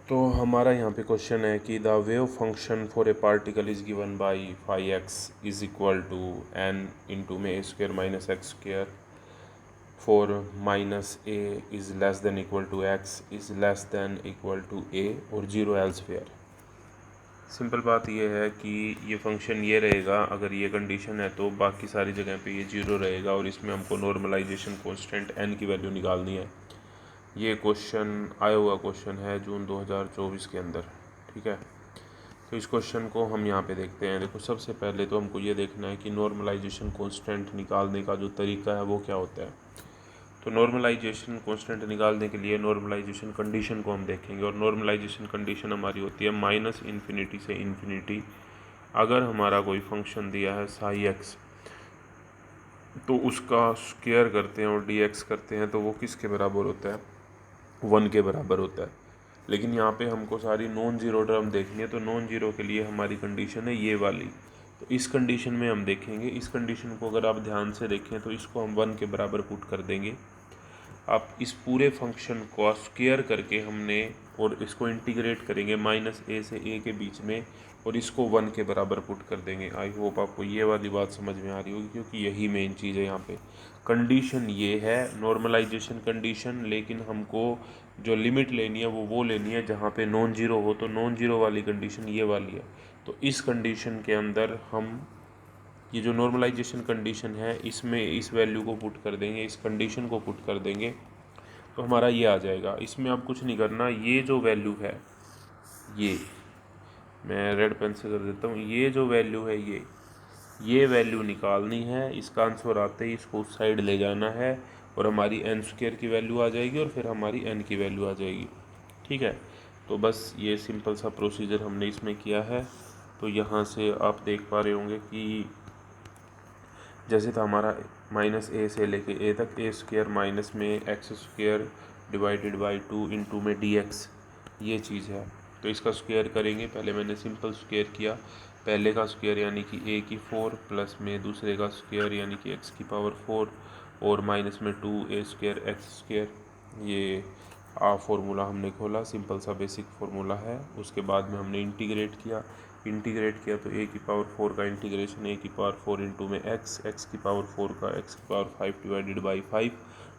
तो हमारा यहाँ पे क्वेश्चन है कि the wave function for a particle is given by phi x is equal to N into में a square minus x square for minus a is less than equal to x is less than equal to a और zero elsewhere. Simple बात ये है कि ये function ये रहेगा, अगर ये कंडीशन है तो बाकी सारी जगह पे ये जीरो रहेगा और इसमें हमको नॉर्मलाइजेशन कांस्टेंट n की वैल्यू निकालनी है। ये क्वेश्चन आया हुआ क्वेश्चन है जून 2024 के अंदर, ठीक है। तो इस क्वेश्चन को हम यहाँ पे देखते हैं। देखो, सबसे पहले तो हमको ये देखना है कि नॉर्मलाइजेशन कांस्टेंट निकालने का जो तरीका है वो क्या होता है। तो नॉर्मलाइजेशन कांस्टेंट निकालने के लिए नॉर्मलाइजेशन कंडीशन को हम देखेंगे और नॉर्मलाइजेशन कंडीशन हमारी होती है माइनस इन्फिनिटी से इन्फिनिटी। अगर हमारा कोई फंक्शन दिया है साई एक्स तो उसका स्क्वायर करते हैं और डी एक्स करते हैं तो वो किसके बराबर होता है, 1 के बराबर होता है। लेकिन यहाँ पे हमको सारी नॉन जीरो टर्म देखनी है, तो नॉन जीरो के लिए हमारी कंडीशन है ये वाली। तो इस कंडीशन में हम देखेंगे, इस कंडीशन को अगर आप ध्यान से देखें तो इसको हम 1 के बराबर पुट कर देंगे। आप इस पूरे फंक्शन को स्क्वायर करके हमने और इसको इंटीग्रेट करेंगे माइनस ए से ए के बीच में और इसको 1 के बराबर पुट कर देंगे। आई होप आपको ये वाली बात समझ में आ रही होगी, क्योंकि यही मेन चीज़ है यहाँ पे। कंडीशन ये है नॉर्मलाइजेशन कंडीशन, लेकिन हमको जो लिमिट लेनी है वो लेनी है जहाँ पे नॉन जीरो हो। तो नॉन जीरो वाली कंडीशन ये वाली है। तो इस कंडीशन के अंदर हम ये जो नॉर्मलाइजेशन कंडीशन है इसमें इस वैल्यू को पुट कर देंगे, इस कंडीशन को पुट कर देंगे तो हमारा ये आ जाएगा। इसमें अब कुछ नहीं करना, ये जो वैल्यू है ये मैं रेड पेन से कर देता हूँ, ये जो वैल्यू है ये वैल्यू निकालनी है। इसका आंसर आते ही इसको उस साइड ले जाना है और हमारी एन स्क्वायर की वैल्यू आ जाएगी और फिर हमारी एन की वैल्यू आ जाएगी, ठीक है। तो बस ये सिंपल सा प्रोसीजर हमने इसमें किया है। तो यहाँ से आप देख पा रहे होंगे कि जैसे था हमारा माइनस ए से लेके ए तक ए स्क्वायर माइनस में x square divided by 2 into में डी एक्स, ये चीज़ है। तो इसका स्क्वायर करेंगे, पहले मैंने सिंपल स्क्वायर किया। पहले का स्क्वायर यानी कि ए की 4 प्लस में दूसरे का स्क्वायर यानी कि एक्स की पावर 4 और माइनस में 2 ए स्क्वायर एक्स स्क्वायर। ये फार्मूला हमने खोला, सिंपल सा बेसिक फार्मूला है। उसके बाद में हमने इंटीग्रेट किया तो ए की पावर 4 का इंटीग्रेशन ए की पावर 4 इंटू में एक्स की पावर 4 का एक्स की power 5 divided by 5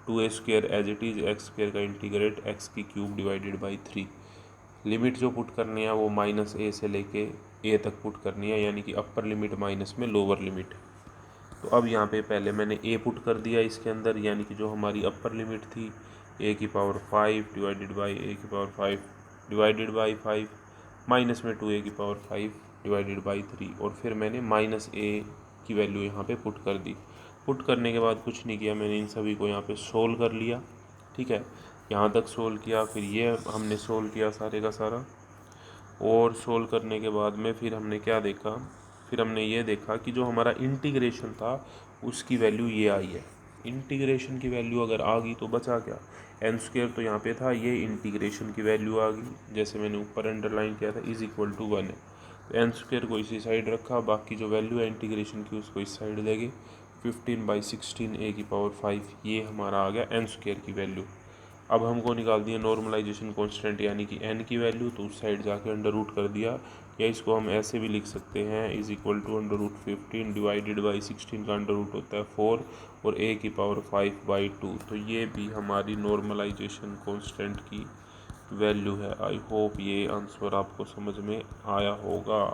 2 A square as it is X square का इंटीग्रेट एक्स की क्यूब डिवाइडेड बाई 3। लिमिट जो पुट करनी है वो माइनस ए से लेके ए तक पुट करनी है, यानी कि अपर लिमिट माइनस में लोअर लिमिट। तो अब यहाँ पे पहले मैंने ए पुट कर दिया इसके अंदर, यानी कि जो हमारी अपर लिमिट थी ए की पावर 5 डिवाइडेड बाई ए की पावर 5 डिवाइडेड बाई 5 माइनस में 2 ए की पावर 5 डिवाइडेड बाई 3 और फिर मैंने माइनस ए की वैल्यू यहाँ पे पुट कर दी। पुट करने के बाद कुछ नहीं किया, मैंने इन सभी को यहाँ पे सोल्व कर लिया, ठीक है। यहाँ तक सोल्व किया, फिर ये हमने सोल्व किया सारे का सारा। और सोल्व करने के बाद में फिर हमने क्या देखा, फिर हमने ये देखा कि जो हमारा इंटीग्रेशन था उसकी वैल्यू ये आई है। इंटीग्रेशन की वैल्यू अगर आ गई तो बचा क्या, एन स्क्वायर तो यहाँ पे था, ये इंटीग्रेशन की वैल्यू आ गई, जैसे मैंने ऊपर अंडरलाइन किया था इज इक्वल टू 1 है। तो एन स्क्वायर को इसी साइड रखा, बाकी जो वैल्यू है इंटीग्रेशन की उसको इस साइड ले गए। 15/16 ए की पावर 5 ये हमारा आ गया एन स्क्वायर की वैल्यू। अब हमको निकाल दिया नॉर्मलाइजेशन कांस्टेंट यानी कि n की वैल्यू, तो उस साइड जाके अंडर रूट कर दिया, या इसको हम ऐसे भी लिख सकते हैं is equal to under root 15 divided by 16 का अंडर रूट होता है 4 और a की पावर 5/2। तो ये भी हमारी नॉर्मलाइजेशन कांस्टेंट की वैल्यू है। आई होप ये आंसर आपको समझ में आया होगा।